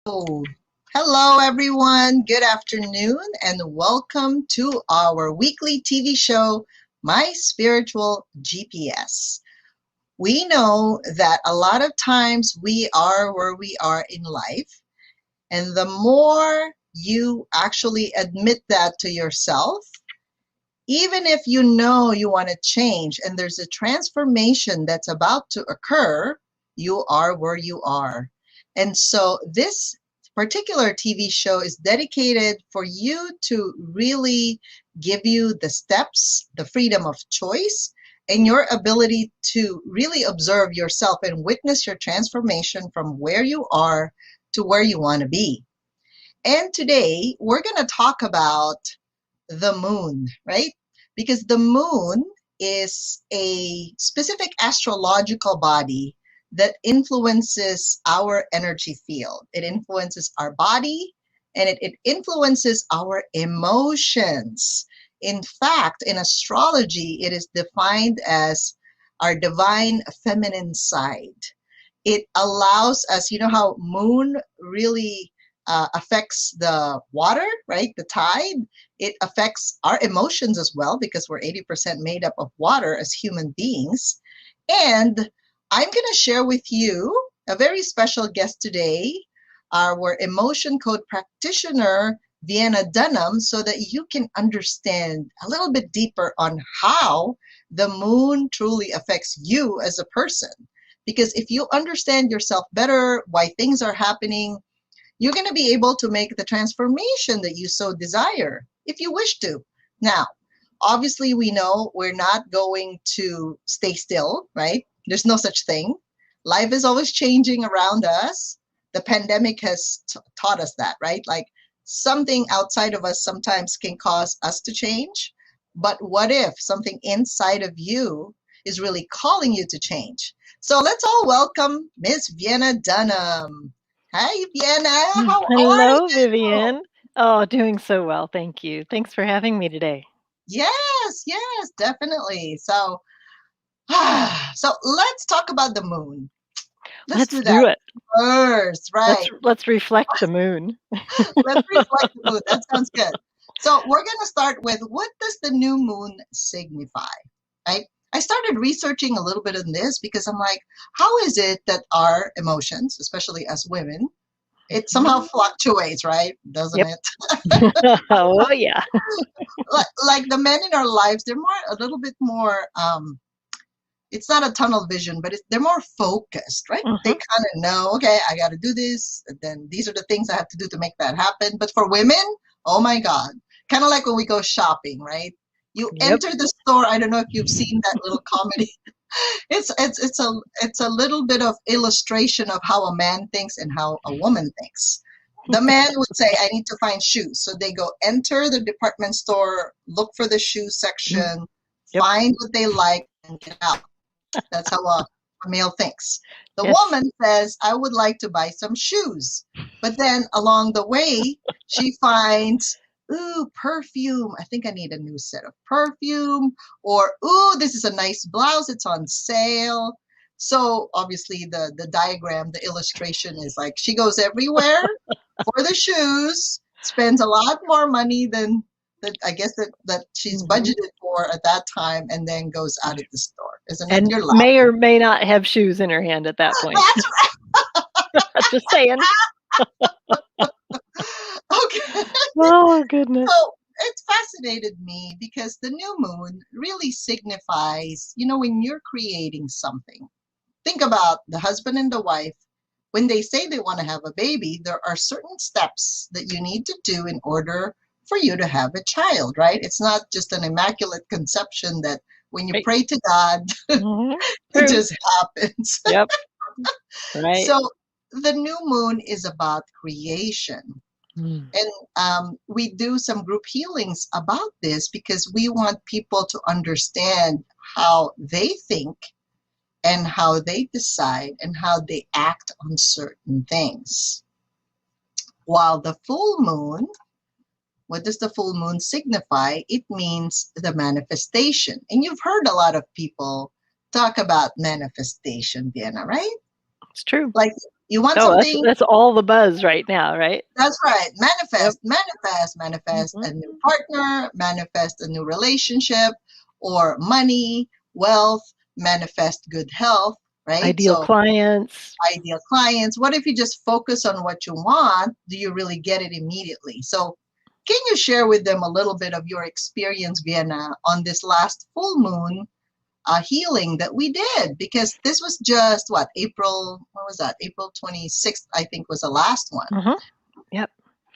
Oh, hello, everyone. Good afternoon, and welcome to our weekly TV show, My Spiritual GPS. We know that a lot of times we are where we are in life, and the more you actually admit that to yourself, even if you know you want to change and there's a transformation that's about to occur, you are where you are. And so this particular TV show is dedicated for you to really give you the steps, the freedom of choice, and your ability to really observe yourself and witness your transformation from where you are to where you want to be. And today we're going to talk about the moon, right? Because the moon is a specific astrological body that influences our energy field. It influences our body and it influences our emotions. In fact, in astrology, it is defined as our divine feminine side. It allows us, you know how moon really affects the water, right? The tide. It affects our emotions as well because we're 80% made up of water as human beings. And I'm going to share with you a very special guest today, our emotion code practitioner, Vienna Dunham, so that you can understand a little bit deeper on how the moon truly affects you as a person. Because if you understand yourself better, why things are happening, you're going to be able to make the transformation that you so desire if you wish to. Now, obviously, we know we're not going to stay still, right? There's no such thing. Life is always changing around us. The pandemic has taught us that, right? Like something outside of us sometimes can cause us to change. But what if something inside of you is really calling you to change? So let's all welcome Miss Vienna Dunham. Hi, Vienna. How are Hello, you? Vivian. Oh, doing so well. Thank you. Thanks for having me today. Yes, yes, definitely. So, so let's talk about the moon. Let's Let's do do that it. first, Let's right? let's reflect the moon. Let's reflect the moon. That sounds good. So we're going to start with what does the new moon signify, right? I started researching a little bit on this because I'm like, how is it that our emotions, especially as women, it somehow Mhm. fluctuates, right? Doesn't Yep. it? Oh yeah. Like the men in our lives, they're more a little bit more it's not a tunnel vision, but they're more focused, right? They Hmm. kind of know, okay, I got to do this, and then these are the things I have to do to make that happen. But for women, oh my God, kind of like when we go shopping, right? You Yep. enter the store. I don't know if you've seen that little comedy. It's a little bit of illustration of how a man thinks and how a woman thinks. The man would say, I need to find shoes. So they go enter the department store, look for the shoe section, Yep. find what they like, and get out. That's how a male thinks. The Yes. woman says, I would like to buy some shoes. But then along the way, she finds, ooh, perfume. I think I need a new set of perfume. Or, ooh, this is a nice blouse. It's on sale. So obviously the diagram, the illustration is like she goes everywhere for the shoes, spends a lot more money than that I guess that she's Hmm. budgeted for at that time and then goes out of the store. Isn't it? And You're may or laughing. may not have shoes in her hand at that point. That's Just saying. right. Okay. Oh goodness. So it fascinated me because the new moon really signifies, when you're creating something. Think about the husband and the wife. When they say they want to have a baby, there are certain steps that you need to do in order for you to have a child, right? It's not just an immaculate conception that when you Right. pray to God, Hmm. it True. just happens. Yep. Right. So the new moon is about creation. Mm. And we do some group healings about this because we want people to understand how they think and how they decide and how they act on certain things. While the full moon, what does the full moon signify? It means the manifestation. And you've heard a lot of people talk about manifestation, Vienna, right? It's true. Like You want Oh, something. that's all the buzz right now, right? That's right. Yep. Manifest Hmm. a new partner, manifest a new relationship, or money, wealth, manifest good health, right? Ideal So, clients. ideal clients. What if you just focus on what you want? Do you really get it immediately? So, can you share with them a little bit of your experience, Vienna, on this last full moon healing that we did? Because this was just what, April, what was that? April 26th, I think, was the last one. Hmm. Yep.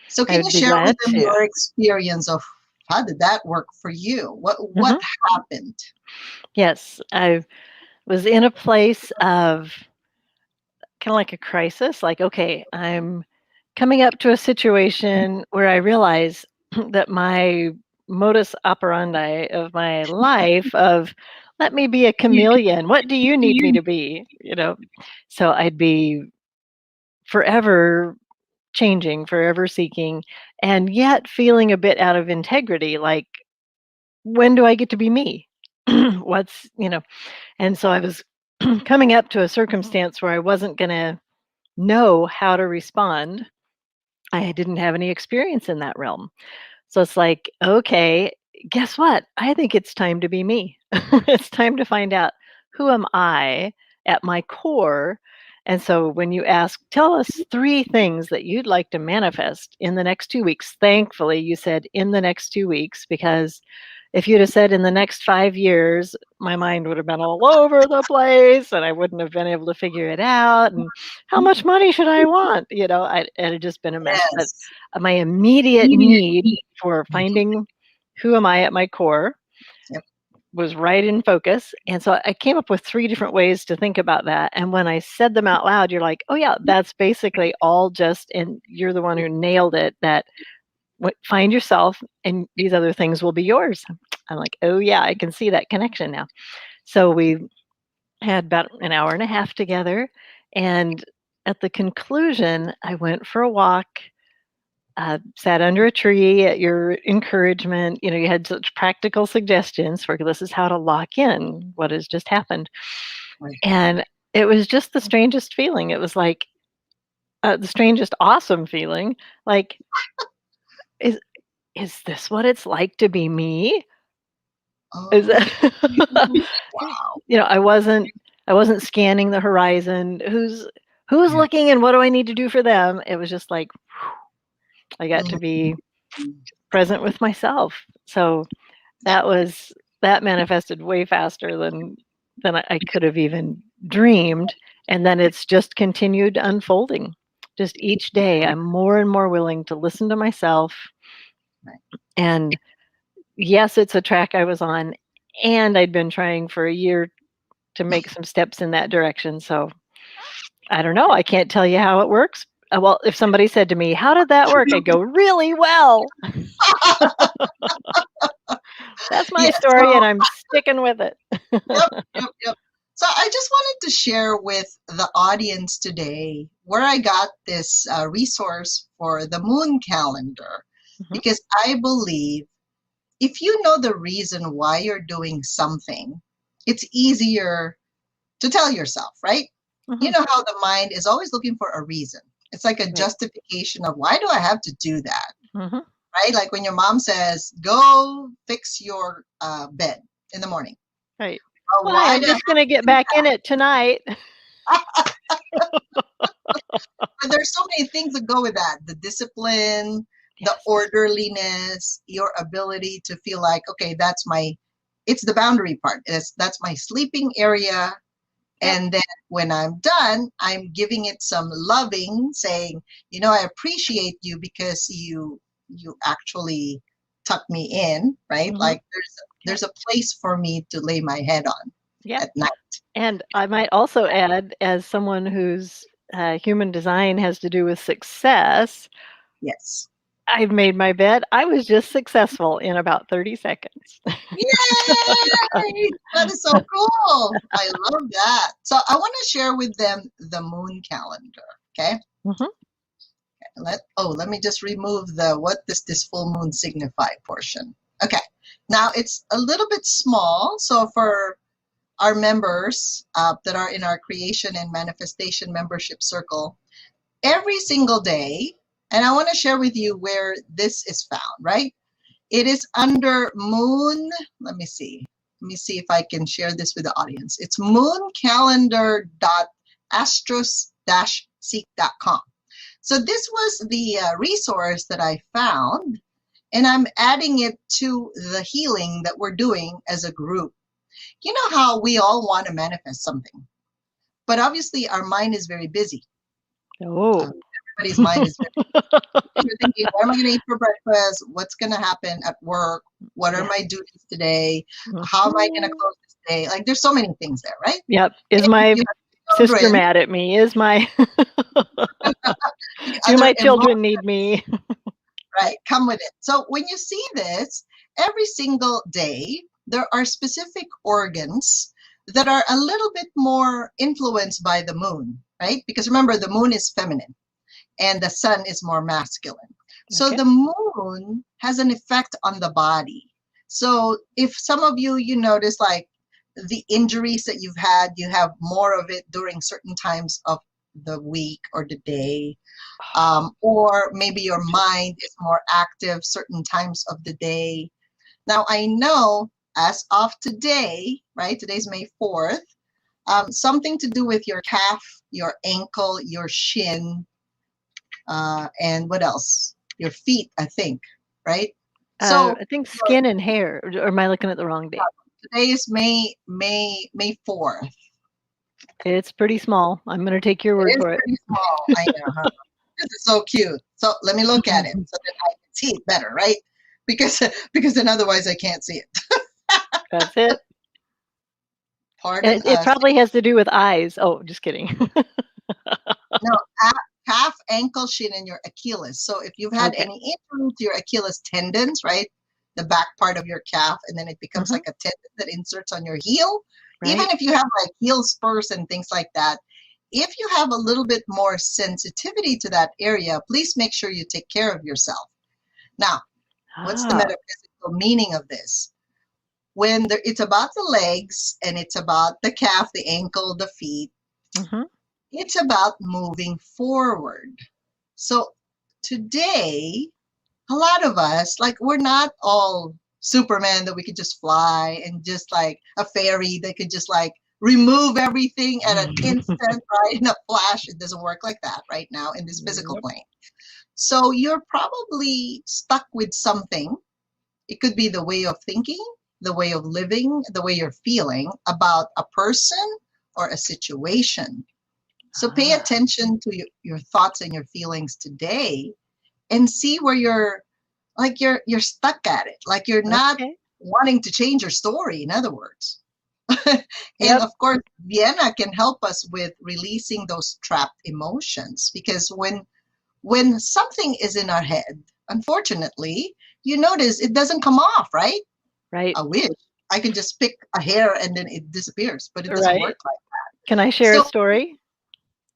So I can would you be share with glad them to. your experience of how did that work for you? What Hmm. happened? Yes, I was in a place of kind of like a crisis. Like, okay, I'm coming up to a situation where I realize that my modus operandi of my life of let me be a chameleon. What do you need me to be? So I'd be forever changing, forever seeking, and yet feeling a bit out of integrity. Like, when do I get to be me? And so I was coming up to a circumstance where I wasn't going to know how to respond. I didn't have any experience in that realm. So it's like, okay, guess what? I think it's time to be me. It's time to find out, who am I at my core? And so when you ask, tell us 3 things that you'd like to manifest in the next 2 weeks, thankfully you said in the next 2 weeks, because if you'd have said in the next 5 years, my mind would have been all over the place and I wouldn't have been able to figure it out. And how much money should I want? It had just been a mess. But Yes. my immediate need for finding who am I at my core Yep. was right in focus. And so I came up with 3 different ways to think about that. And when I said them out loud, you're like, oh, yeah, that's basically all just, and you're the one who nailed it, that find yourself and these other things will be yours. I'm like, oh, yeah, I can see that connection now. So we had about an hour and a half together. And at the conclusion, I went for a walk. Sat under a tree at your encouragement. You had such practical suggestions for this is how to lock in what has just happened. Right. And it was just the strangest feeling. It was like the strangest, awesome feeling. Like, is is this what it's like to be me? Is Oh, that wow. I wasn't scanning the horizon. Who's Yeah. looking and what do I need to do for them? It was just like, I got to be present with myself. So Yeah. that manifested way faster than I could have even dreamed. And then it's just continued unfolding. Just each day, I'm more and more willing to listen to myself. Right. And yes, it's a track I was on, and I'd been trying for a year to make some steps in that direction. So I don't know. I can't tell you how it works. Well, if somebody said to me, "How did that work?" I'd go, "Really well." That's my Yeah. story, and I'm sticking with it. Yep, yep, yep. So I just wanted to share with the audience today where I got this resource for the moon calendar, Mhm. because I believe if you know the reason why you're doing something, it's easier to tell yourself, right? You Mhm. know how the mind is always looking for a reason. It's like a Right. justification of why do I have to do that, Mhm. right? Like when your mom says, go fix your bed in the morning. Right. Why? Why I'm do I just gonna get have to back in it tonight. do But there's so many things that go with that: the discipline, the Yes. orderliness, your ability to feel like, okay, it's the boundary part. That's my sleeping area. Yep. And then when I'm done, I'm giving it some loving, saying, I appreciate you because you actually tuck me in, right? Mhm. Like there's Yep. a place for me to lay my head on Yep. at night. And I might also add, as someone whose human design has to do with success, Yes. I've made my bed. I was just successful in about 30 seconds. Yay! That is so cool. I love that. So I want to share with them the moon calendar. Okay. Mhm. Let me just remove the what does this full moon signify portion. Okay. Now it's a little bit small. So for our members that are in our creation and manifestation membership circle, every single day, and I want to share with you where this is found, right? It is under moon. Let me see. Let me see if I can share this with the audience. It's mooncalendar.astros-seek.com. So this was the resource that I found, and I'm adding it to the healing that we're doing as a group. You know how we all want to manifest something, but obviously our mind is very busy. Oh. Everybody's mind is very busy. You're thinking, what am I going to eat for breakfast? What's going to happen at work? What are my duties today? How am I going to close this day? Like, there's so many things there, right? Yep. Is my sister mad at me? Is my do my children need me? Right, come with it. So when you see this, every single day, there are specific organs that are a little bit more influenced by the moon, right? Because remember, the moon is feminine and the sun is more masculine. So the moon has an effect on the body. So if some of you, you notice like the injuries that you've had, you have more of it during certain times of the week or the day. Or maybe your mind is more active certain times of the day. Now, I know as of today, right, today's May 4th, something to do with your calf, your ankle, your shin, and what else? Your feet, I think, right? So I think skin and hair, or am I looking at the wrong date? Today is May 4th. It's pretty small. I'm going to take your word for it. It's pretty small, I know, huh? This is so cute. So let me look at it so that I can see it better, right? Because then otherwise I can't see it. That's it. Pardon it probably has to do with eyes. Oh, just kidding. No, calf, ankle, shin, and your Achilles. So if you've had any injury to your Achilles tendons, right, the back part of your calf, and then it becomes like a tendon that inserts on your heel, even if you have like heel spurs and things like that, if you have a little bit more sensitivity to that area, please make sure you take care of yourself. Now, what's the metaphysical meaning of this? When it's about the legs and it's about the calf, the ankle, the feet, it's about moving forward. So today, a lot of us, like, we're not all Superman that we could just fly and just like a fairy that could just like remove everything at an instant, right? In a flash. It doesn't work like that right now in this physical plane. So you're probably stuck with something. It could be the way of thinking, the way of living, the way you're feeling about a person or a situation. So pay attention to your thoughts and your feelings today and see where you're stuck at it. Like you're not wanting to change your story, in other words. And of course, Vienna can help us with releasing those trapped emotions, because when something is in our head, unfortunately, you notice it doesn't come off, right? Right. I wish I could just pick a hair and then it disappears, but it doesn't work like that. Can I share a story?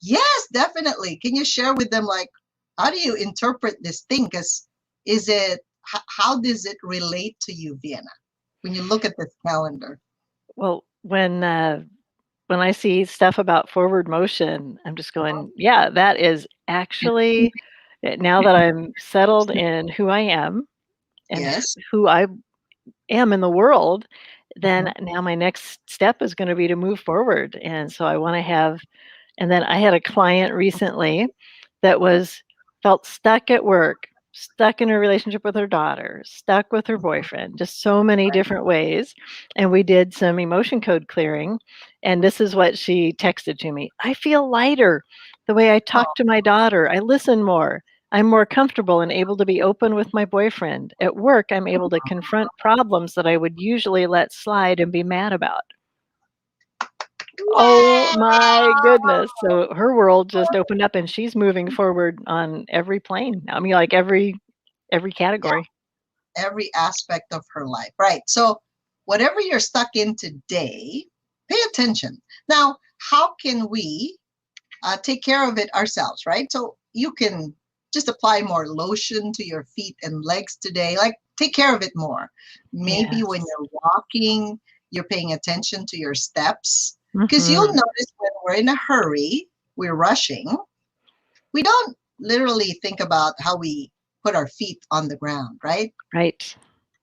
Yes, definitely. Can you share with them, like, how do you interpret this thing? Because how does it relate to you, Vienna, when you look at this calendar? Well, when I see stuff about forward motion, I'm just going, yeah, that is actually, now that I'm settled in who I am and who I am in the world, then now my next step is going to be to move forward. And so I want to have, and then I had a client recently that felt stuck at work, stuck in a relationship with her daughter, stuck with her boyfriend, just so many different ways. And we did some emotion code clearing. And this is what she texted to me. I feel lighter the way I talk to my daughter. I listen more. I'm more comfortable and able to be open with my boyfriend. At work, I'm able to confront problems that I would usually let slide and be mad about. Oh my goodness. So her world just opened up and she's moving forward on every plane. I mean, like every category. Yeah, every aspect of her life. Right. So whatever you're stuck in today, pay attention. Now, how can we take care of it ourselves, right? So you can just apply more lotion to your feet and legs today. Like, take care of it more. Maybe when you're walking, you're paying attention to your steps. Because you'll notice when we're in a hurry, we're rushing, we don't literally think about how we put our feet on the ground, right? Right.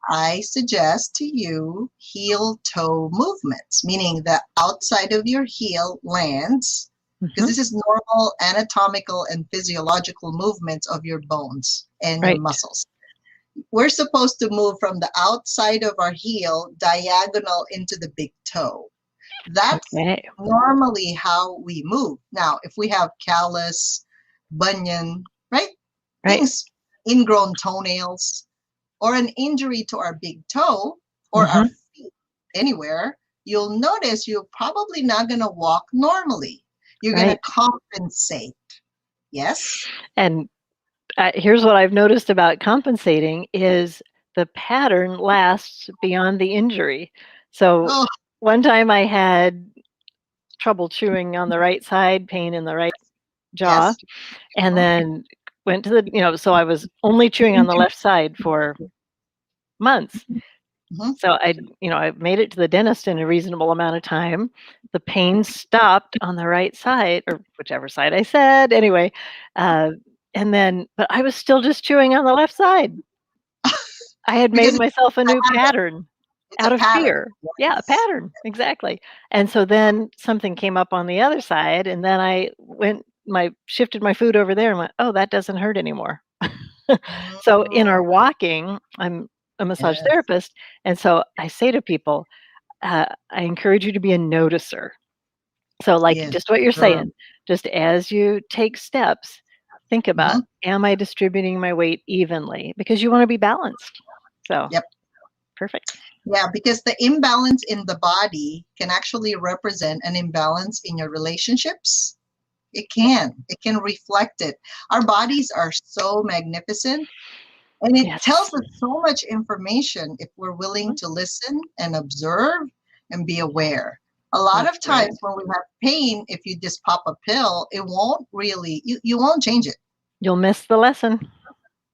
I suggest to you heel toe movements, meaning the outside of your heel lands, because Hmm. this is normal anatomical and physiological movements of your bones and your Right. muscles. We're supposed to move from the outside of our heel diagonal into the big toe. That's Okay. normally how we move. Now, if we have callus, bunion, right? Right. Things, ingrown toenails, or an injury to our big toe or our Hmm. feet anywhere, you'll notice you're probably not going to walk normally. You're going to Right. compensate. Yes? And here's what I've noticed about compensating is the pattern lasts beyond the injury. So Oh, one time I had trouble chewing on the right side, pain in the right jaw, yes. and then went to so I was only chewing on the left side for months. Mhm. So I made it to the dentist in a reasonable amount of time. The pain stopped on the right side or whichever side I said anyway. Uh, and then, but I was still just chewing on the left side. I had made Because it's myself a a new habit, pattern it's a out of pattern. fear. Yeah, a Yes. pattern, exactly. And so then something came up on the other side, and then I shifted my food over there and went, "Oh, that doesn't hurt anymore." So in our Mm, walking, I'm a massage yes. therapist, and so I say to people, I encourage you to be a noticer. So, like Yes. just what you're Sure. saying, just as you take steps, think about, Mhm. am I distributing my weight evenly? Because you want to be balanced. So, Yep. perfect. Yeah, because the imbalance in the body can actually represent an imbalance in your relationships. It can. It can reflect it. Our bodies are so magnificent and it tells Yes. us so much information if we're willing Mhm. to listen and observe and be aware. A lot That's of right. times when we have pain, if you just pop a pill, it won't really, you won't change it. You'll miss the lesson.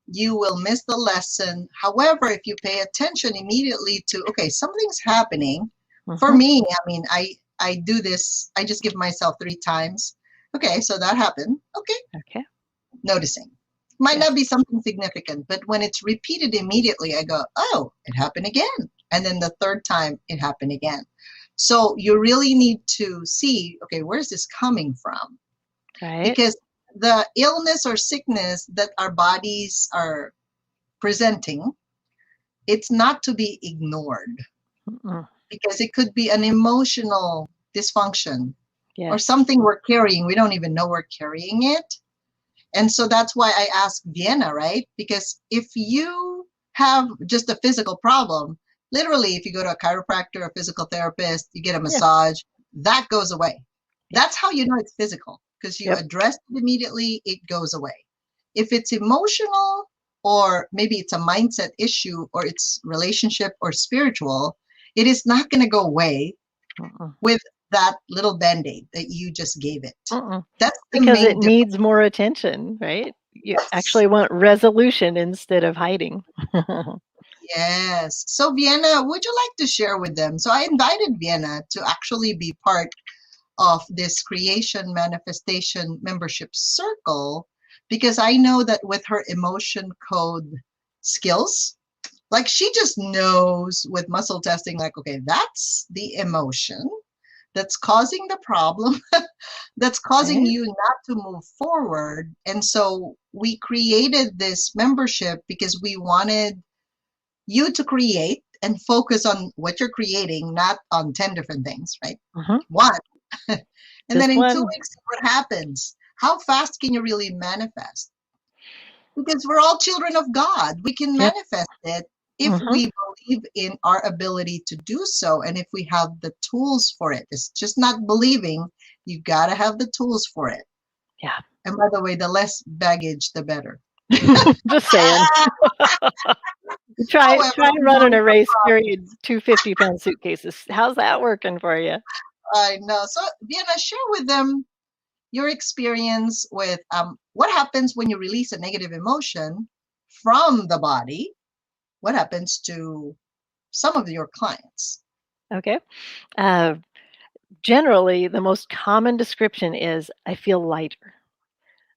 You will miss the lesson. However, if you pay attention immediately to, okay, something's happening. For Mhm. me, I mean, I do this, I just give myself 3 times. Okay, so that happened. Okay, Okay. noticing. Might Yes. not be something significant, but when it's repeated immediately, I go, oh, it happened again. And then the third time, it happened again. So you really need to see, okay, where's this coming from? Right. Because the illness or sickness that our bodies are presenting, it's not to be ignored Mm-mm. because it could be an emotional dysfunction or Yes. something we're carrying. We don't even know we're carrying it. And so that's why I asked Vienna, right? Because if you have just a physical problem, literally, if you go to a chiropractor, a physical therapist, you get a Yeah. massage, that goes away. That's Yes. how you know it's physical because you Yep. address it immediately, it goes away. If it's emotional, or maybe it's a mindset issue, or it's relationship or spiritual, it is not going to go away Mm-mm. with that little band aid that you just gave it. Mm-mm. That's the Because it main difference. needs more attention, right? You Yes. actually want resolution instead of hiding. Yes. So, Vienna, would you like to share with them? So, I invited Vienna to actually be part of this creation manifestation membership circle because I know that with her emotion code skills, like she just knows with muscle testing, like, okay, that's the emotion that's causing the problem, that's causing Right? you not to move forward. And so we created this membership because we wanted you to create and focus on what you're creating, not on 10 different things, right? Mhm. One. And then Just in 2 one. weeks, what happens? How fast can you really manifest? Because we're all children of God. We can Yep. manifest it if Mhm. we believe in our ability to do so and if we have the tools for it. It's just not believing. You got to have the tools for it. Yeah. And by the way, the less baggage, the better. Just saying. However, Try we running want a race carrying 2 50-pound suitcases. How's that working for you? I know. So, Vienna, share with them your experience with what happens when you release a negative emotion from the body. What happens to some of your clients? Okay. Uh, Generally, the most common description is, "I feel lighter."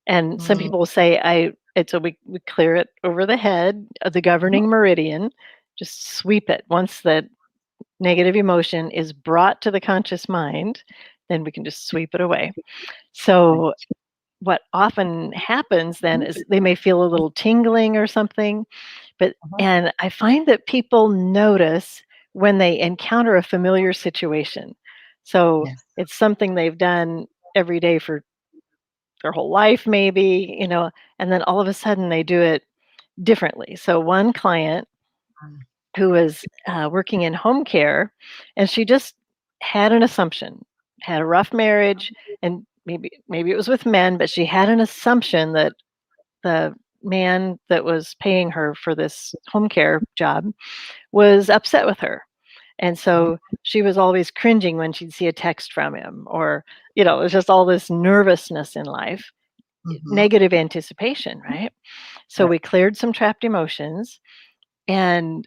And some Mm, people say we clear it over the head, the governing meridian, just sweep it. Once the negative emotion is brought to the conscious mind, then we can just sweep it away. So what often happens then is they may feel a little tingling or something, uh-huh. and I find that people notice when they encounter a familiar situation. So Yes. it's something they've done every day for their whole life, maybe, and then all of a sudden they do it differently. So one client Mm, who was working in home care, and she just had an assumption, had a rough marriage, and maybe it was with men, but she had an assumption that the man that was paying her for this home care job was upset with her. And so she was always cringing when she'd see a text from him, or, it was just all this nervousness in life, mhm. negative anticipation, right? So Right. we cleared some trapped emotions. And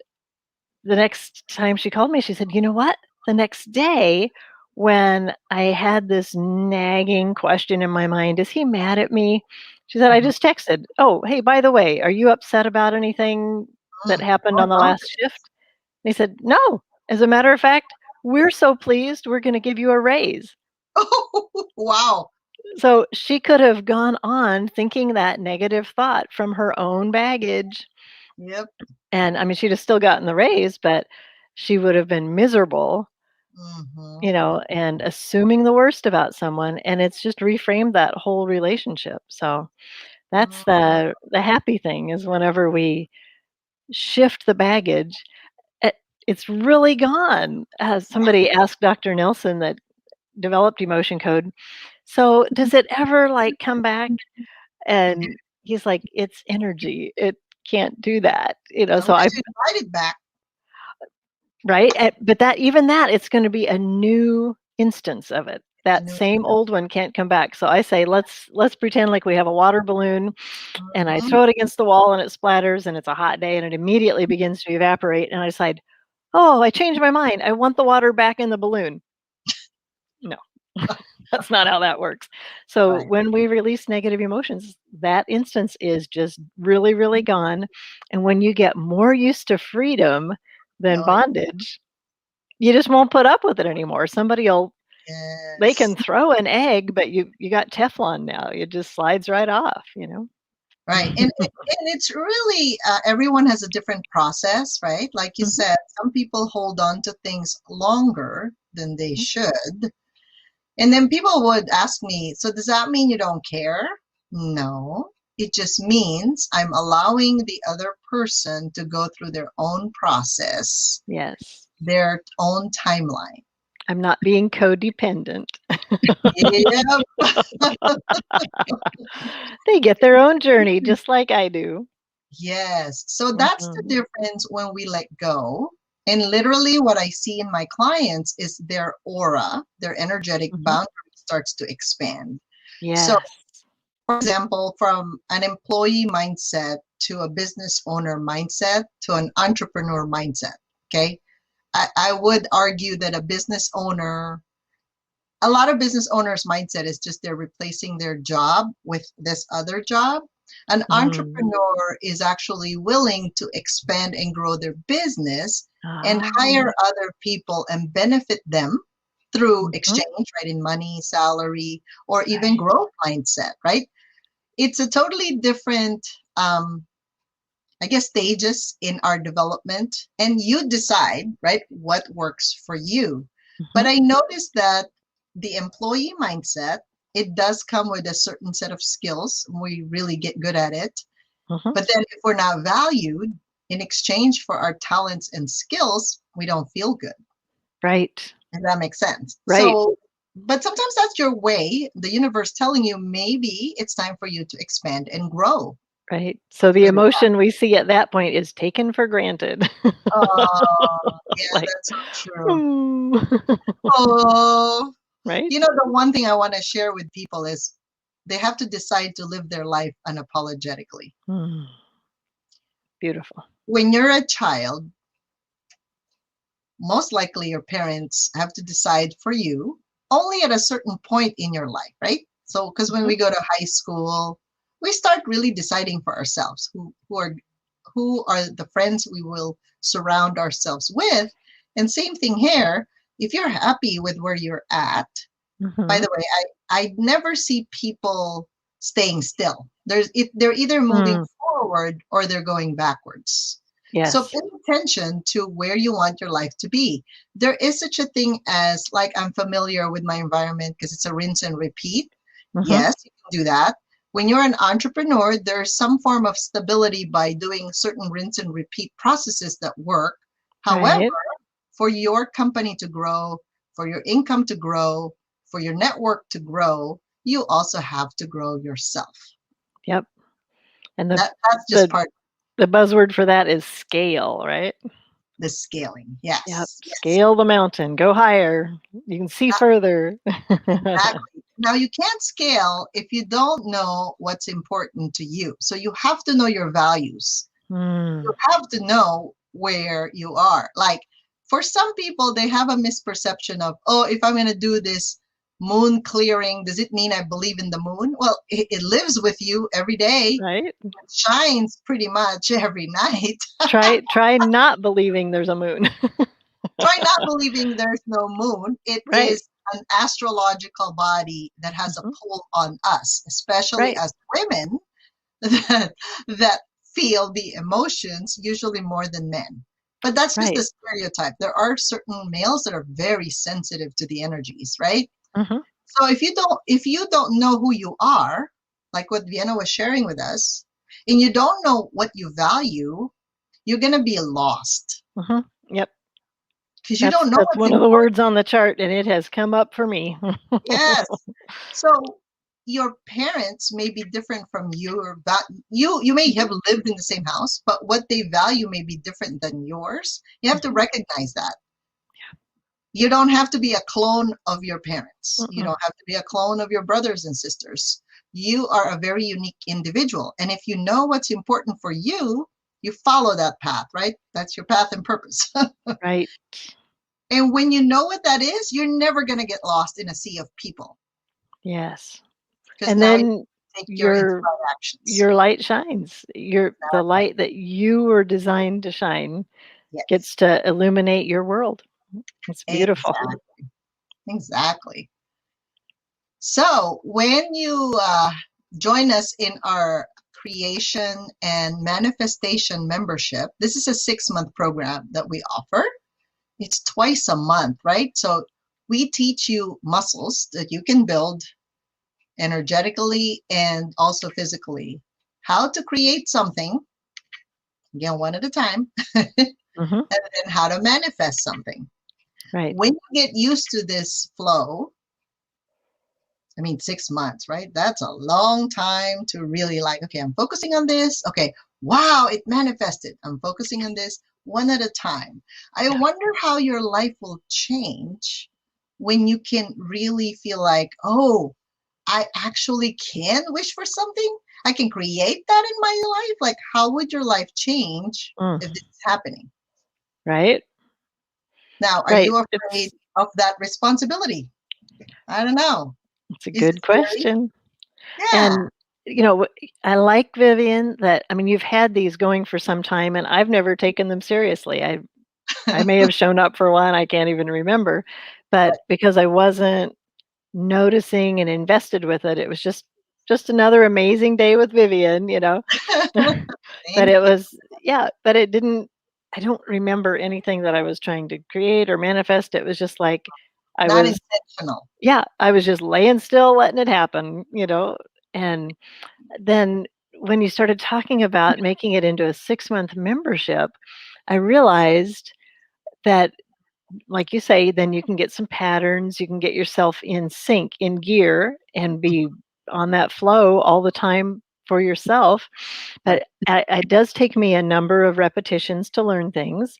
the next time she called me, she said, "You know what? The next day, when I had this nagging question in my mind, is he mad at me?" She said, "I Mhm. just texted, 'Oh, hey, by the way, are you upset about anything that Mm. happened Oh, on the no. last shift?'" And he said, "No. As a matter of fact, we're so pleased we're going to give you a raise." Wow. So she could have gone on thinking that negative thought from her own baggage. Yep. And I mean, she'd have still gotten the raise, but she would have been miserable, Mhm. and assuming the worst about someone. And it's just reframed that whole relationship. So that's Mm. the happy thing is whenever we shift the baggage, it, it's really gone. Somebody asked Dr. Nelson that developed emotion code, "So does it ever like come back?" And he's like, "It's energy. It can't do that." So I Unless you invite it back. Right? But that even that, it's gonna be a new instance of it. I That knew. same old one can't come back. So I say, let's pretend like we have a water balloon, and I Mhm. throw it against the wall and it splatters and it's a hot day and it immediately begins to evaporate and I decide, "Oh, I changed my mind. I want the water back in the balloon." No. That's not how that works. So Right. when we release negative emotions, that instance is just really, really gone. And when you get more used to freedom than Oh, bondage, you just won't put up with it anymore. They yes. can throw an egg, but you got Teflon now. It just slides right off. Right. And it's really everyone has a different process, right? Like you Mhm, said, some people hold on to things longer than they mhm. should. And then people would ask me, so does that mean you don't care? No. It just means I'm allowing the other person to go through their own process, Yes. their own timeline. I'm not being codependent. Yeah. They get their own journey just like I do. Yes. So that's the Mhm, difference when we let go. And literally, what I see in my clients is their aura, their energetic mhm. boundary starts to expand. So, Yes. for example, from an employee mindset to a business owner mindset to an entrepreneur mindset. Okay. I would argue that a lot of business owners' mindset is just they're replacing their job with this other job. An Mm. entrepreneur is actually willing to expand and grow their business and hire Oh. other people and benefit them through Mhm. exchange, right, in money, salary, or even Right. growth mindset, right? It's a totally different, um, I guess, stages in our development, and you decide, right, what works for you. But Mhm, I noticed that the employee mindset, it does come with a certain set of skills. We really get good at it. mhm. But then if we're not valued in exchange for our talents and skills, we don't feel good. Right. If that makes sense. Right. So, but sometimes that's your way, the universe telling you maybe it's time for you to expand and grow. Right. So the With it. emotion we see at that point is taken for granted. Oh, yeah, Like, that's so true. "Mm." Oh, Right? the one thing I want to share with people is they have to decide to live their life unapologetically. Mm. Beautiful. When you're a child, most likely your parents have to decide for you only at a certain point in your life, right? So, because when Mhm. we go to high school, we start really deciding for ourselves who are the friends we will surround ourselves with. And same thing here. If you're happy with where you're at, by Mm-hmm. the way, I never see people staying still. They're either moving Mm, forward or they're going backwards. So yes. pay attention to where you want your life to be. There is such a thing as, like, I'm familiar with my environment because it's a rinse and repeat. Mm-hmm. Yes, you can do that. When you're an entrepreneur, there's some form of stability by doing certain rinse and repeat processes that work. However, Right. for your company to grow, for your income to grow, for your network to grow, you also have to grow yourself. Yep. And That's just the part of the buzzword for that is scale, right? the scaling. Yep. Yes, yes. Scale the mountain, go higher. You can see further. Exactly. Now, you can't scale if you don't know what's important to you. So you have to know your values. You Mm, have to know where you are. Like, for some people, they have a misperception of, oh, if I'm going to do this moon clearing, does it mean I believe in the moon? Well, it lives with you every day. right? It shines pretty much every night. Try not believing there's a moon. Try not believing there's no moon. It Right. is an astrological body that has a Mhm. pull on us, especially Right. as women that, that feel the emotions usually more than men. But that's just a Right. stereotype. There are certain males that are very sensitive to the energies, right? Mhm. So if you don't know who you are, like what Vienna was sharing with us, and you don't know what you value, you're gonna be lost Mhm. Yep. because you That's don't know that's what's one of the important. words on the chart, and it has come up for me. Yes. So your parents may be different from you, or you may Mhm. have lived in the same house, but what they value may be different than yours. You have to Mhm. recognize that. You don't have to be a clone of your parents. You Mm-mm. don't have to be a clone of your brothers and sisters. You are a very unique individual. And if you know what's important for you, you follow that path, right? That's your path and purpose. Right. And when you know what that is, you're never going to get lost in a sea of people Yes. because And now you then take your your inspired actions. your light shines. The light that you were designed to shine Yes, gets to illuminate your world. It's beautiful. exactly. Exactly. So when you join us in our creation and manifestation membership, this is a 6-month program that we offer. It's twice a month, right? So we teach you muscles that you can build energetically and also physically, how to create something, again, one at a time, and Mhm. then how to manifest something. Right. When you get used to this flow, I mean, 6 months, right? That's a long time to really, like, okay, I'm focusing on this. Okay, wow, it manifested. I'm focusing on this one at a time. I Yeah. wonder how your life will change when you can really feel like, oh, I actually can wish for something. I can create that in my life. Like, how would your life change Mm. if this is happening? Right. Now, are Right. you afraid of that responsibility? I don't know. It's a Is it good scary? question. Yeah. And, you know, I like, Vivian, that I mean, you've had these going for some time, and I've never taken them seriously. I may have shown up for one, I can't even remember, but because I wasn't noticing and invested with it, it was just another amazing day with Vivian, you know? But Thank it you. was yeah, but it didn't I don't remember anything that I was trying to create or manifest. It was just like I Not was intentional. yeah, I was just laying still, letting it happen, you know? And then when you started talking about making it into a 6-month membership, I realized that, like you say, then you can get some patterns, you can get yourself in sync, in gear, and be on that flow all the time for yourself. Right. But it does take me a number of repetitions to learn things.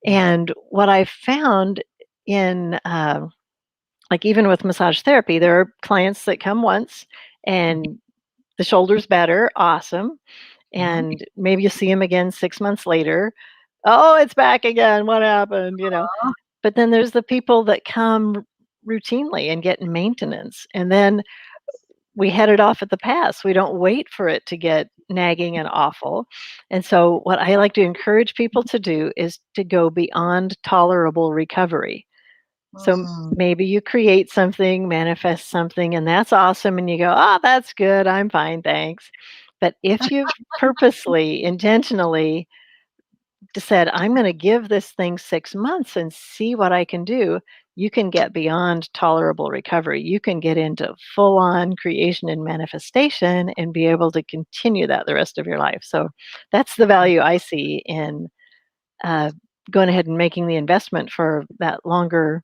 And what I found in, like even with massage therapy, there are clients that come once and the shoulder's better, awesome. Mhm. And maybe you see them again 6 months later. Oh, it's back again. What happened? You know, but then there's the people that come routinely and get maintenance. And then we head it off at the pass. We don't wait for it to get nagging and awful. And so, what I like to encourage people to do is to go beyond tolerable recovery. So Mm, maybe you create something, manifest something, and that's awesome. And you go, oh, that's good. I'm fine. Thanks. But if you've purposely, intentionally said, I'm going to give this thing 6 months and see what I can do, you can get beyond tolerable recovery. You can get into full on creation and manifestation and be able to continue that the rest of your life. So that's the value I see in uh, going ahead and making the investment for that longer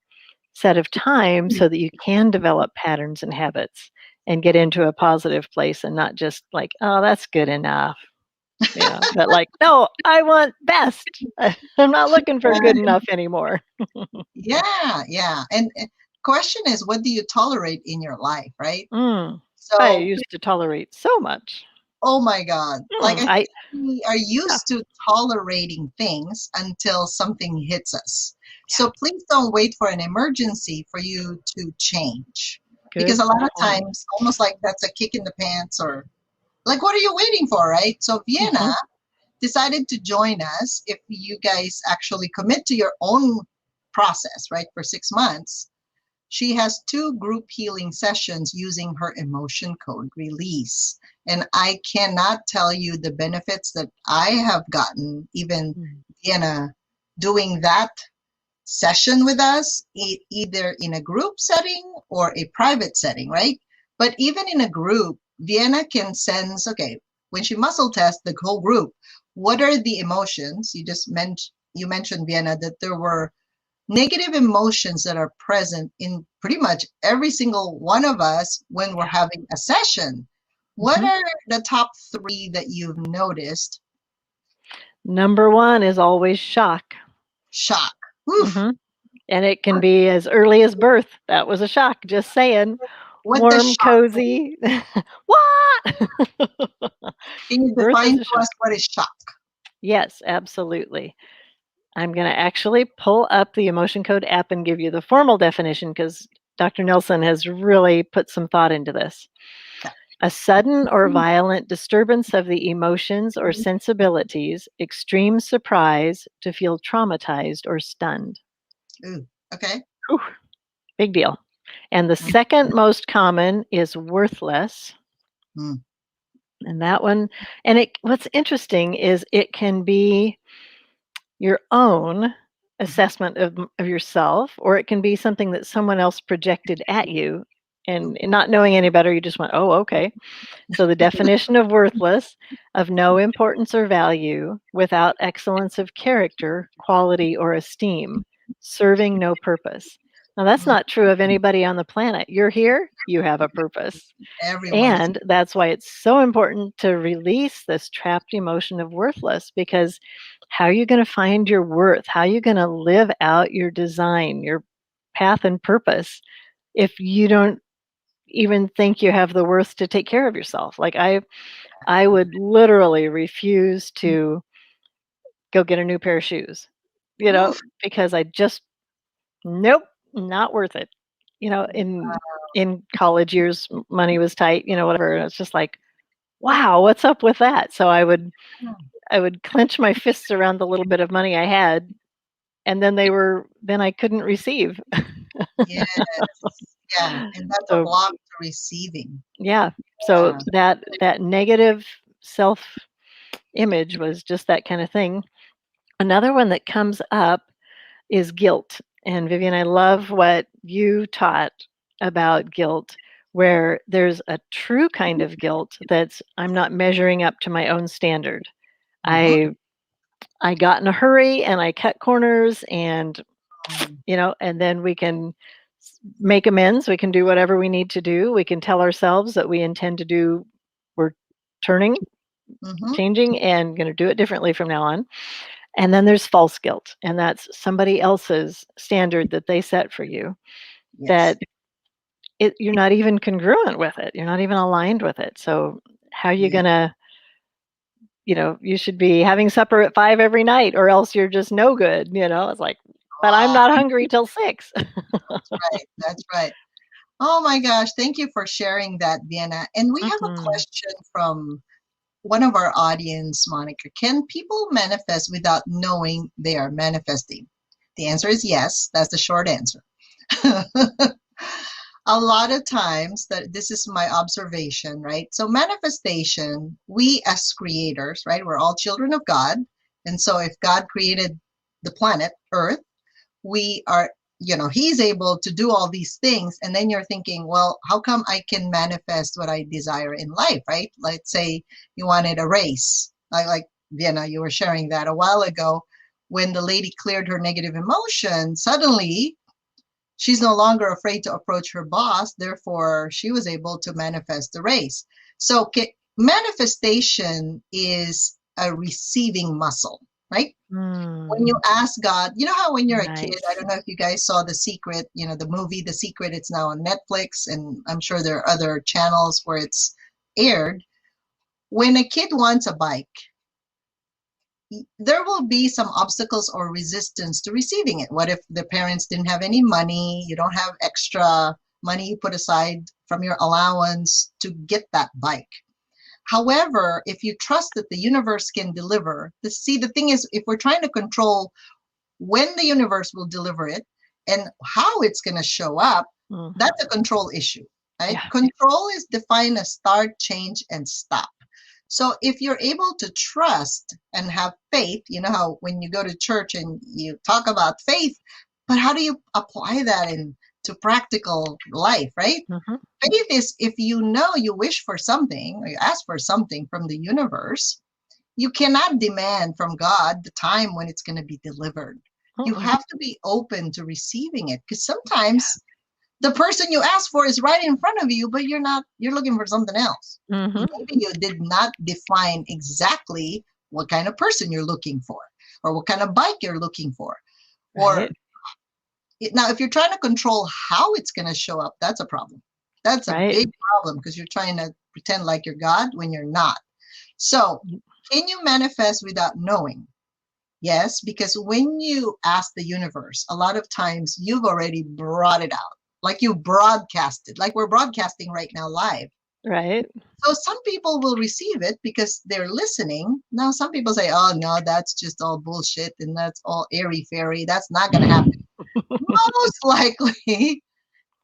set of time so that you can develop patterns and habits and get into a positive place and not just like, oh, that's good enough, but like, no, I want best. I'm not looking for good yeah, enough anymore. yeah, yeah. And question is, what do you tolerate in your life, right? Mm, I So, used to tolerate so much. oh my God, like I I think we are Yeah, used to tolerating things until something hits us. yeah, So please don't wait for an emergency for you to change. Because good a lot of point. times, almost like that's a kick in the pants, or like, what are you waiting for, right? So Vienna Hmm. decided to join us if you guys actually commit to your own process, right, for 6 months. She has two group healing sessions using her emotion code release. And I cannot tell you the benefits that I have gotten, even Mm. Vienna doing that session with us, either in a group setting or a private setting, right? But even in a group, Vienna can sense, okay, when she muscle tests the whole group, what are the emotions? You mentioned, Vienna, that there were negative emotions that are present in pretty much every single one of us when we're Yeah. having a session. What Hmm. are the top three that you've noticed? Number one is always shock. Shock. Oof. Hmm. And it can be as early as birth. That was a shock, just saying. What does Warm, shock cozy. What? Can you Birth define is a to us shock. what is shock? Yes, absolutely. I'm going to actually pull up the Emotion Code app and give you the formal definition because Dr. Nelson has really put some thought into this. Okay. A sudden or violent disturbance of the emotions or sensibilities, extreme surprise to feel traumatized or stunned. Ooh, okay. Whew, big deal. And the second most common is worthless. Mm, And that one, and what's interesting is it can be your own mhm. assessment of yourself, or it can be something that someone else projected at you. And not knowing any better, you just went, oh, okay. So the definition of worthless, of no importance or value, without excellence of character, quality, or esteem, serving no purpose. Now, that's Mm, not true of anybody on the planet. You're here, you have a purpose. everyone is. And that's why it's so important to release this trapped emotion of worthless because how are you going to find your worth? How are you going to live out your design, your path and purpose if you don't even think you have the worth to take care of yourself? Like I would literally refuse to go get a new pair of shoes, Oof. because I just nope, not worth it. In college years, money was tight, whatever. And it's just like, wow, what's up with that? So I would clench my fists around the little bit of money I had, and then I couldn't receive. Yes. Yeah. And that's a So block to receiving. yeah, so Yeah. that negative self image was just that kind of thing. Another one that comes up is guilt. And Vivian, I love what you taught about guilt, where there's a true kind of guilt that's I'm not measuring up to my own standard. Mm-hmm. I got in a hurry and I cut corners and Mm, and then we can make amends. We can do whatever we need to do. We can tell ourselves that we intend to do we're turning, mm-hmm. changing and going to do it differently from now on. And then there's false guilt, and that's somebody else's standard that they set for you Yes. that you're not even congruent with it. You're not even aligned with it. So how are you Yeah. going to you should be having supper at 5 every night or else you're just no good, it's like, but I'm Wow. not hungry till 6. That's right. That's right. Oh my gosh, thank you for sharing that, Vienna. And we have a Mhm. question from one of our audience, Monica. Can people manifest without knowing they are manifesting? The answer is yes. That's the short answer. A lot of times that this is my observation, right? So manifestation, we as creators, right? We're all children of God. And so if God created the planet Earth, we are, he's able to do all these things. And then you're thinking, well, how come I can manifest what I desire in life, right? Let's say you wanted a raise, like Vienna, you were sharing that a while ago. When the lady cleared her negative emotion, suddenly she's no longer afraid to approach her boss. Therefore, she was able to manifest the raise. So manifestation is a receiving muscle, right? When you Mm. ask God, you know how when you're a kid, I Nice. don't know if you guys saw The Secret, the movie The Secret, it's now on Netflix, and I'm sure there are other channels where it's aired. When a kid wants a bike, there will be some obstacles or resistance to receiving it. What if the parents didn't have any money? You don't have extra money you put aside from your allowance to get that bike. However, if you trust that the universe can deliver, the thing is, if we're trying to control when the universe will deliver it and how it's going to show up, Mhm. that's a control issue, right? Yeah. Control is defined as start, change, and stop. So if you're able to trust and have faith, you know how when you go to church and you talk about faith, but how do you apply that into practical life, right? Mhm. Faith is if you know you wish for something or you ask for something from the universe, you cannot demand from God the time when it's going to be delivered. You Mm-mm. have to be open to receiving it because Yeah. sometimes the person you ask for is right in front of you, but you're looking for something else. Mhm. Maybe you did not define exactly what kind of person you're looking for or what kind of bike you're looking for. Or Right. now, if you're trying to control how it's going to show up, that's a problem. That's a Right. big problem because you're trying to pretend like you're God when you're not. So, can you manifest without knowing? Yes, because when you ask the universe, a lot of times you've already brought it out, like you broadcasted, like we're broadcasting right now live. Right. So some people will receive it because they're listening. Now, some people say, oh, no, that's just all bullshit and that's all airy fairy. That's not going to happen. Most likely,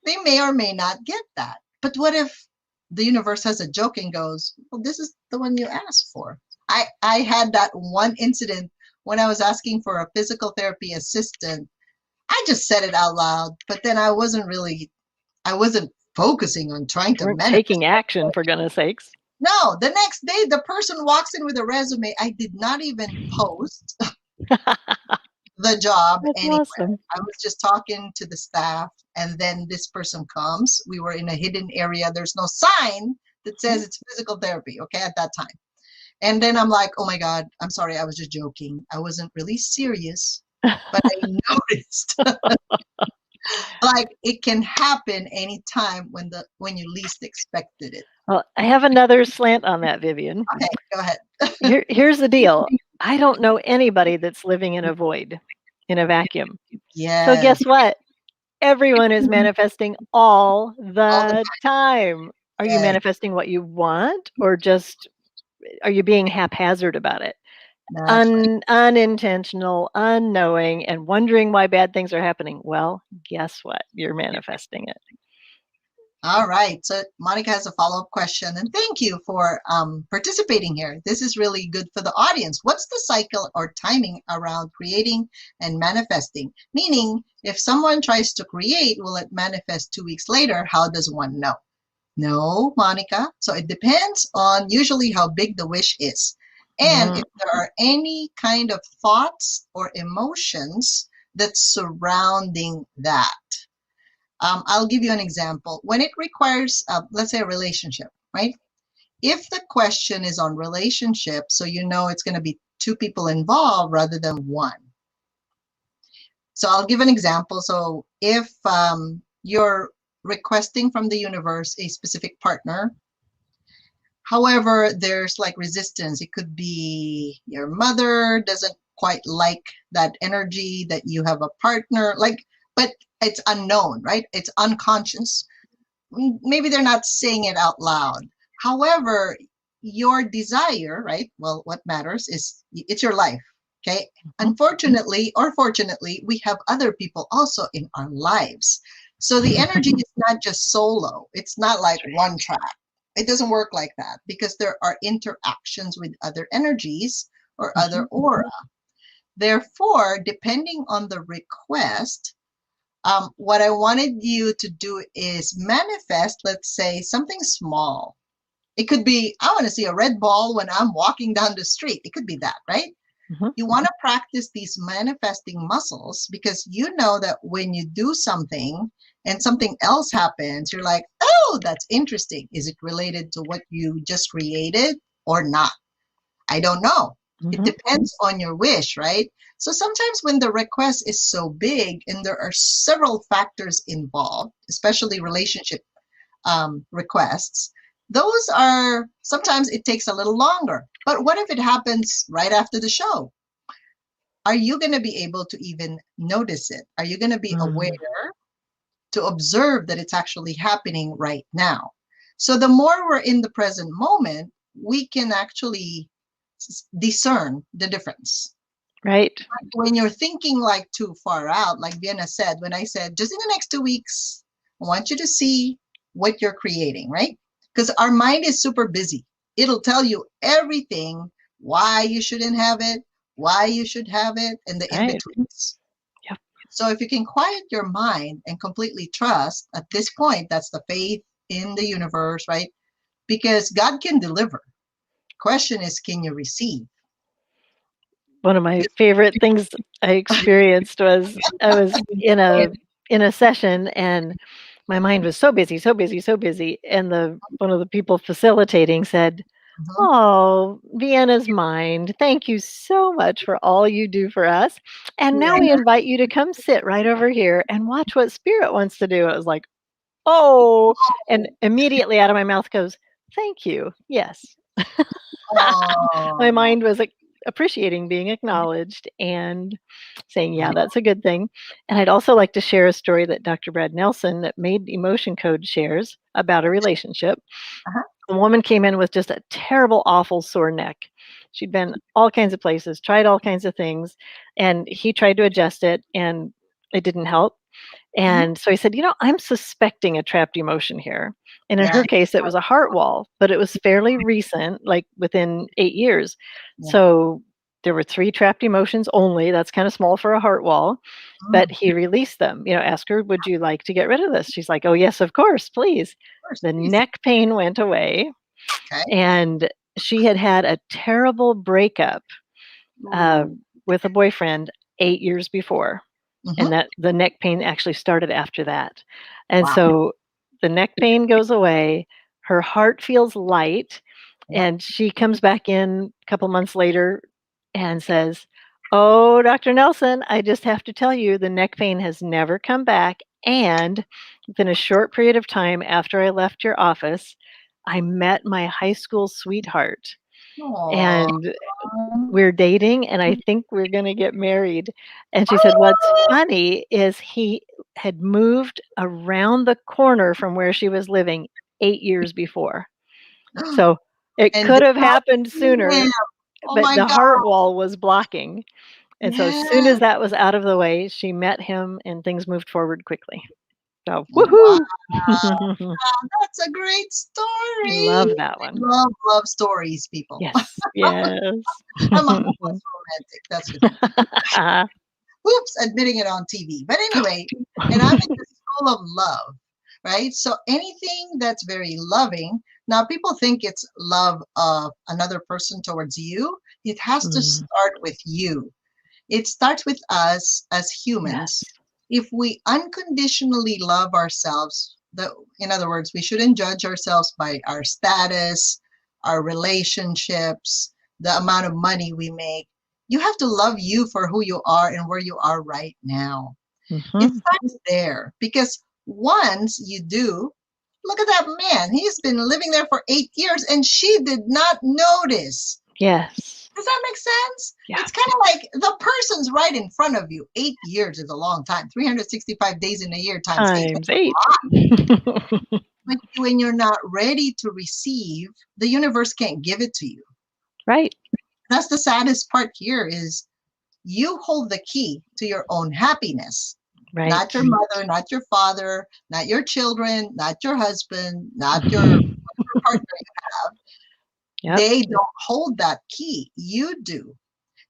they may or may not get that. But what if the universe has a joke and goes, well, this is the one you asked for? I had that one incident when I was asking for a physical therapy assistant. I just said it out loud, but then I wasn't focusing on trying You to weren't manifest. taking action, for goodness sakes. No, the next day the person walks in with a resume. I did not even post the job That's anywhere. awesome. I was just talking to the staff, and then this person comes. We were in a hidden area. There's no sign that says it's physical therapy, okay, at that time. And then I'm like, oh my God, I'm sorry, I was just joking. I wasn't really serious, but I noticed like it can happen anytime when you least expected it. Well, I have another slant on that, Vivian. Okay, go ahead. Here's the deal. I don't know anybody that's living in a void, in a vacuum. So Yes, guess what? Everyone is manifesting all all the the time. Are you yes, manifesting what you want or just are you being haphazard about it? that's right. Unintentional, unknowing, and wondering why bad things are happening. Well, guess what? You're manifesting it. All right. So Monica has a follow-up question, and thank you for participating here. This is really good for the audience. What's the cycle or timing around creating and manifesting? Meaning, if someone tries to create, will it manifest 2 weeks later? How does one know? No, Monica. So it depends on usually how big the wish is, and Mm, if there are any kind of thoughts or emotions that's surrounding that. I'll give you an example. When it requires, let's say, a relationship, right? If the question is on relationship, so you know it's going to be two people involved rather than one. So I'll give an example. So if you're requesting from the universe a specific partner, however, there's like resistance. It could be your mother doesn't quite like that energy that you have a partner, like, but it's unknown, right? It's unconscious. maybe they're not saying it out loud. However, your desire, right? Well, what matters is it's your life. Okay. Mhm. Unfortunately or fortunately, we have other people also in our lives. So the energy is not just solo, it's not like That's one right. track. It doesn't work like that because there are interactions with other energies or other Mhm. aura. Therefore, depending on the request, what I wanted you to do is manifest, let's say, something small. It could be, I want to see a red ball when I'm walking down the street. It could be that, right? Mhm. You want to practice these manifesting muscles because you know that when you do something and something else happens, you're like, oh, that's interesting. Is it related to what you just created or not? I don't know. It Mhm. depends on your wish, right? So sometimes when the request is so big and there are several factors involved, especially relationship requests, those are sometimes it takes a little longer. But what if it happens right after the show? Are you going to be able to even notice it? Are you going to be aware Mm. to observe that it's actually happening right now? So the more we're in the present moment, we can actually discern the difference. Right. When you're thinking like too far out, like Vienna said, when I said, just in the next 2 weeks, I want you to see what you're creating, right? Because our mind is super busy. It'll tell you everything, why you shouldn't have it, why you should have it, and the in Right. betweens. Yep. So if you can quiet your mind and completely trust at this point, that's the faith in the universe, right? Because God can deliver. Question is, can you receive? One of my favorite things I experienced was I was in a session, and my mind was so busy, so busy, so busy, and the one of the people facilitating said, Mhm. "Oh, Vienna's mind, thank you so much for all you do for us, and now Yeah. we invite you to come sit right over here and watch what spirit wants to do." I was like, "Oh," and immediately out of my mouth goes, "Thank you. Yes." My Oh, mind was, like, appreciating being acknowledged and saying, "Yeah, that's a good thing." And I'd also like to share a story that Dr. Brad Nelson that made Emotion Code shares about a relationship. uh-huh. A woman came in with just a terrible, awful sore neck. She'd been all kinds of places, tried all kinds of things, and he tried to adjust it, and it didn't help. Mhm. And so I said, I'm suspecting a trapped emotion here. And in Yeah, her case, it was a heart wall, but it was fairly recent, like within 8 years. yeah. So there were three trapped emotions only. That's kind of small for a heart wall, but Mm, of he released them. Ask her, would you like to get rid of this? She's like, oh, yes, of course, please. course, The please. neck pain went away, Okay. and she had had a terrible breakup uh, Ooh. with a boyfriend 8 years before, and Mhm. that the neck pain actually started after that. And Wow. so the neck pain goes away, her heart feels light, Yep. and she comes back in a couple months later and says, "Oh, Dr. Nelson, I just have to tell you the neck pain has never come back, and within a short period of time after I left your office, I met my high school sweetheart, Aw. and we're dating, and I think we're gonna get married." And she said, "What's funny is he had moved around the corner from where she was living 8 years before." So, it And could did have not happened see sooner, him. Oh but my the God. heart wall was blocking. And so as soon Yeah. as that was out of the way, she met him and things moved forward quickly. So, Wow. woohoo! That's a great story. Love that one. Love stories, people. Yes, yes. I'm a hopeless romantic. That's just me. Oops, admitting it on TV. But anyway, and I'm in the school of love, right? So anything that's very loving, now people think it's love of another person towards you. It has to Mm, start with you. It starts with us as humans. yes. If we unconditionally love ourselves, in other words, we shouldn't judge ourselves by our status, our relationships, the amount of money we make. You have to love you for who you are and where you are right now. It Mhm. starts there because once you do, look at that man. He's been living there for 8 years and she did not notice. Yes. Does that make sense? Yeah. It's kind of like the person's right in front of you. 8 years is a long time. 365 days in a year times eight. Times 8. But when you're not ready to receive, the universe can't give it to you. Right. That's the saddest part here is you hold the key to your own happiness. Right. Not your mother, not your father, not your children, not your husband, not your partner. Yep. They don't hold that key. You do.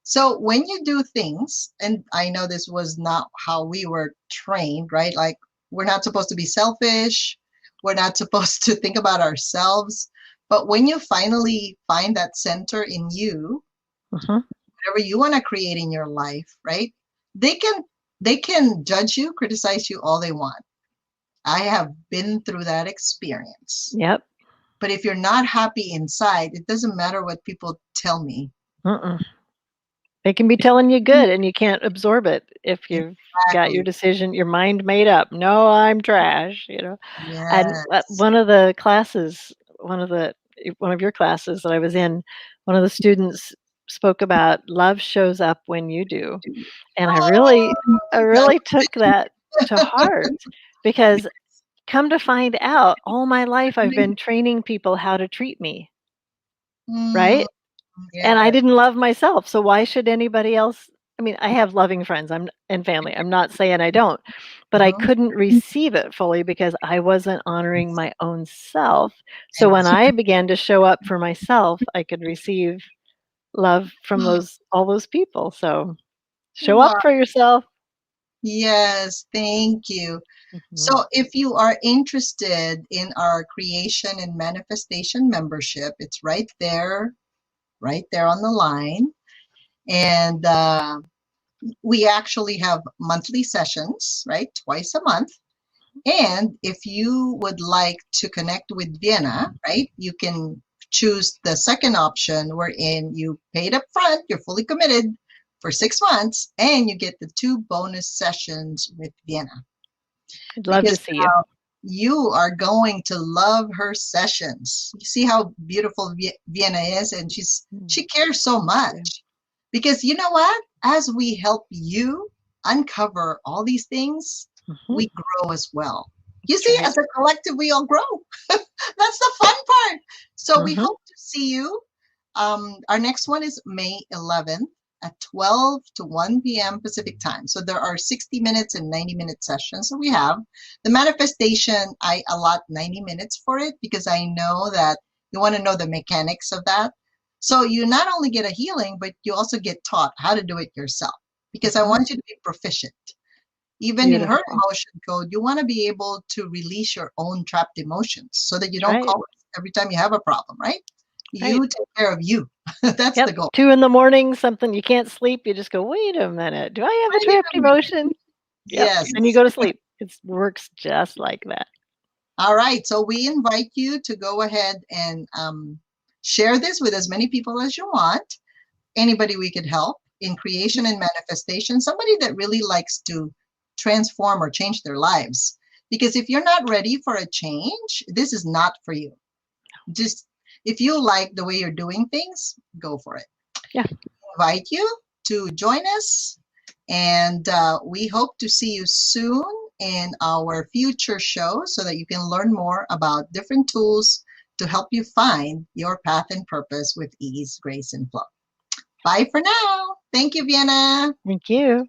So when you do things, and I know this was not how we were trained, right? Like we're not supposed to be selfish. We're not supposed to think about ourselves. But when you finally find that center in you, Mhm. whatever you want to create in your life, right? They can they can judge you, criticize you all they want. I have been through that experience. Yep. But if you're not happy inside, it doesn't matter what people tell me. Mm-mm. They can be telling you good, and you can't absorb it if you've got your Exactly. decision, your mind made up. No, I'm trash. And Yes. one of the classes, one of your classes that I was in, one of the students spoke about love shows up when you do, and Oh, I that's really took that to heart because come to find out, all my life I've been training people how to treat me, mm, right? And I yes. didn't love myself, so why should anybody else? I mean, I have loving friends, and family, I'm not saying I don't, but I Mhm. couldn't receive it fully because I wasn't honoring my own self. So And when I began to show up for myself, I could receive love from all those people. So show up wow. for yourself. Yes, thank you. Mhm. So if you are interested in our creation and manifestation membership, it's right there on the line. And we actually have monthly sessions, right? Twice a month. And if you would like to connect with Vienna, right, you can choose the second option wherein you paid up front, you're fully committed for 6 months, and you get the two bonus sessions with Vienna. I'd love to Because see you. you are going to love her sessions. You see how beautiful Vienna is, and Mm, she cares so thank you. much. Because you know what? As we help you uncover all these things, Mhm. we grow as well. You That's see, right. as a collective, we all grow. That's the fun part. So we Mhm. hope to see you. Our next one is May 11th at 12 to 1 p.m. Pacific time. So there are 60 minutes and 90-minute sessions. So we have the manifestation. I allot 90 minutes for it because I know that you want to know the mechanics of that. So you not only get a healing, but you also get taught how to do it yourself because I Mhm. want you to be proficient. Even in her Beautiful. emotion code, you want to be able to release your own trapped emotions so that you don't Right. call us every time you have a problem, right? Right. You take care of you. That's Yep. the goal. 2 in the morning, something you can't sleep, you just go, "Wait a minute, do I have a Wait trapped a minute. emotion?" Yep, Yes. and you go to sleep. It works just like that. All right. So we invite you to go ahead and share this with as many people as you want. Anybody we could help in creation and manifestation, somebody that really likes to transform or change their lives. Because if you're not ready for a change, this is not for you. Just if you like the way you're doing things, go for it. Yeah, Invite you to join us, and we hope to see you soon in our future shows so that you can learn more about different tools to help you find your path and purpose with ease, grace, and flow. Bye for now. Thank you, Vienna. thank you.